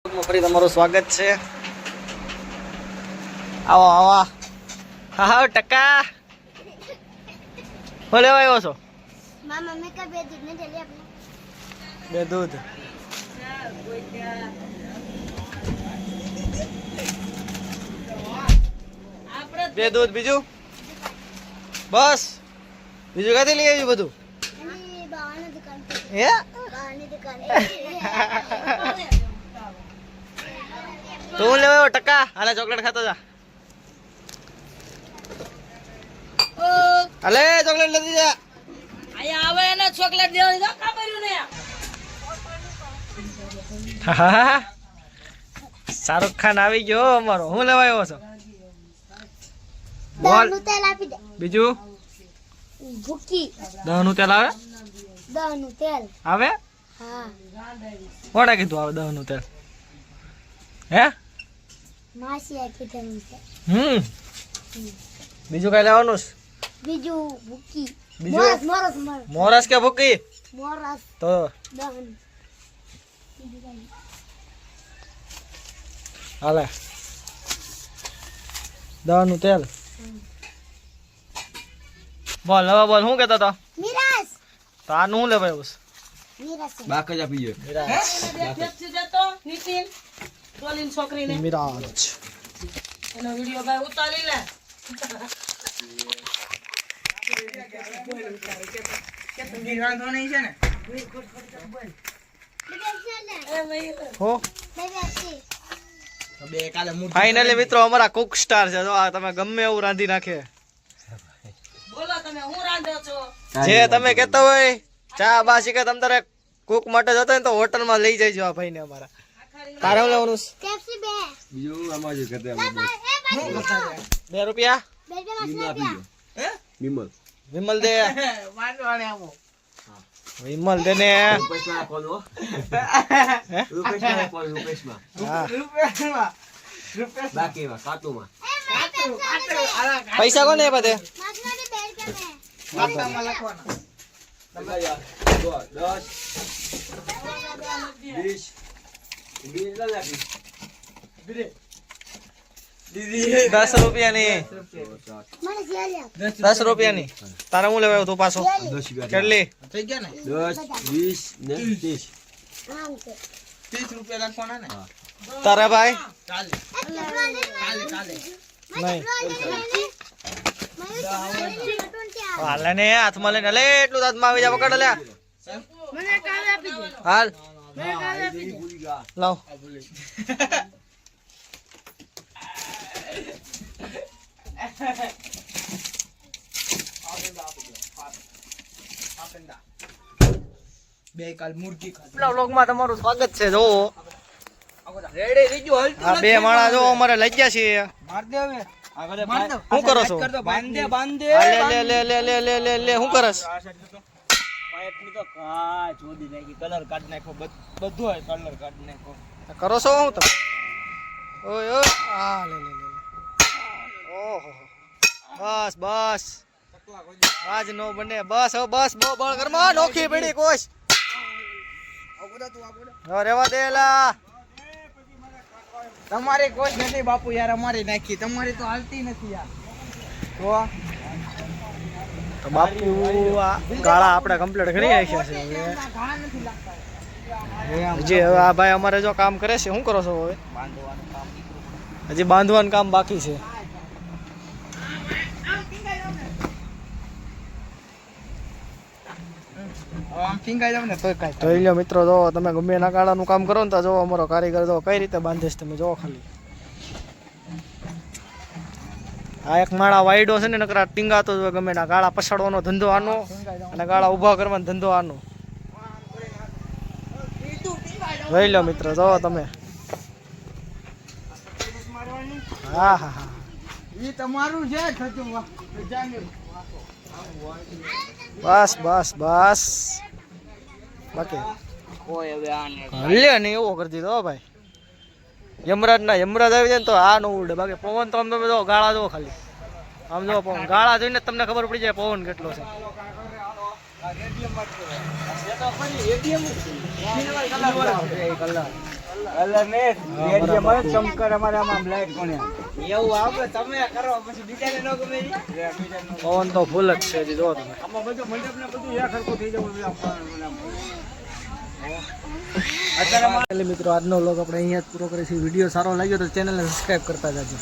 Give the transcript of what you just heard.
ફરી તમારું સ્વાગત છે. આવો આવો. હા ટકા બોલે આવ્યો છો. મમ્મી કા બે દૂધ ને જલ્દી આપણે બે દૂધ. બે દૂધ બીજું બસ. બીજું ક્યાંથી લઈ આવ્યું બધું? એની બહારની દુકાન હે બહારની દુકાન તું લેવો ટકા. હાલે ચોકલેટ ખાતો જા. હાલે ચોકલેટ લેતી જા. આયા આવે એને ચોકલેટ દેવાની તો કા કર્યું ને શાહરુખ ખાન આવી ગયો અમારો. હું લેવા આવ્યો છો? દહનું તેલ આપી દે. બીજું ભૂકી દહનું તેલ આવે? દહનું તેલ આવે? હા કોણે કીધું આવે દહનું તેલ? હે માસી આખી દહનું તેલ. બીજું કઈ લેવાનું છે? બીજું ભૂકી બીજું? મોરસ મોરસ મોરસ મોરસ કે ભૂકી? મોરસ તો દહન હાલે દહનું તેલ. બોલ હવે બોલ. શું કેતો તો? મિરાસ તો આનું શું લેવાય બસ? મિરાસ બાક જ આપી ગયો. બેઠી જતો નીતિન બોલીન છોકરીને મિરાજ. એનો વિડિયો ભાઈ ઉતારી લે હો બે કાલે મૂર્તિ ફાઇનલી મિત્રો અમારા કુક સ્ટાર છે. જો આ તમે ગમે એવું રાંધી નાખે. બોલો તમે હું રાંધો છો જે તમે કહેતા હોય ચા બાસી કે તમ તારે કુક માટે જતો હોય ને તો હોટલમાં લઈ જઈજો આ ભાઈને અમારા. તારે શું લેવાનું છે? કેપ્સી બે બીજું આમાં જ કરતે એ ભાઈ ₹2 રૂપિયા બે બે બીમલ આપી ગયો. બીમલ વિમલ દે. વિમલ દે ને. રૂપેશમાં આપવાનું હો. હે? રૂપેશમાં આપવાનું, રૂપેશમાં. હા. બાકીમાં કાતુમાં પૈસા કોને આપ્યા તે? માસી બેર કે મે કેટલા યાર? 10 20 20 લાગી. 10 રૂપિયાની. મને સિયાલી 10 રૂપિયાની. તારે હું લેવાય તું પાછો? 10 રૂપિયા. કેટલી? 10 20 ને 30. આમ છે તારે ભાઈ? કાલે નહીં. મને હાલે ને હાથમાં લઈને લે એટલું હાથમાં આવી જા. પકડ લે. કાલે આપી દે હાલ હા, એ ભૂલી ગયા. લાવ. બે કાલ મૂર્તિ ખાધી. આપણા વ્લોગમાં તમારું સ્વાગત છે. જો રેડી થઈ ગયો. હલતું આ બે માળા જો અમારે લઈ ગયા છે. માર દે હવે. શું કરો છો? બાંધે બાંધે. આ લે લે લે લે લે લે લે શું કરસ? પાઇપની તો કાચ ઓદી નાખી, કલર કાઢ નાખો, બધું હોય કલર કાઢ નાખો. કરો છો હું તમે? ઓય ઓય આ લે લે લે. ઓહો બસ બસ. આજ નો બને. બસ હવે બસ બહુ બળ કરમાં નોખી પડી કોશ. હવે રેવા દે લા. તમારે કોઈ નથી બાપુ યાર, અમારી નાખી, તમારી તો હાલતી નથી યાર. તો બાપુ આ ગાળા આપણે કમ્પ્લીટ કરી નાખ્યા છે. હજી હવે આ ભાઈ અમારે જો કામ કરે છે. શું કરો છો હવે? હજી બાંધવાનું કામ બાકી છે. આમ ફીંગાઈ જાવ ને તોય કાંઈ જોઈ લો મિત્રો, જો તમે ગમે એના ગાળાનું કામ કરો ને તો જો અમારો કારીગર જો કઈ રીતે બાંધે છે. તમે જો ખાલી આ એક માળા વાયડો છે ને નકરા ટીંગાતો જ હોય. ગમે એના ગાળા પછાડવાનો ધંધો આનો અને ગાળા ઊભા કરવાનો ધંધો આનો. જોઈ લો મિત્રો, જો તમે. હા હા હા. ઈ તમારું છે ખચું. બસ બસ બસ. બાકી કોઈ હવે આને હલ્યા નહીં એવો કરી દીધો હો ભાઈ. યમરાજ આવી જાય ને તો આ ન ઉડે. બાકી પવન તો આમ તમે જો ગાળા જો ખાલી આમ જો પવન ગાળા જોઈને તમને ખબર પડી જાય પવન કેટલો છે. કલર ને રેડિયો માં ચમકર અમારે આમાં લાઈટ કોને એવું આવે તમે કરો પછી બીજાને ન ગમે પવન તો ફૂલ જ છે હજી જો તમે આમાં બધું મંડપ ને બધું એક હરખું થઈ જવું અત્યારે મિત્રો આજનો વ્લોગ આપણે અહીંયા જ પૂરો કરીશું. વિડીયો સારો લાગ્યો તો ચેનલને સબસ્ક્રાઇબ કરતા જાજો.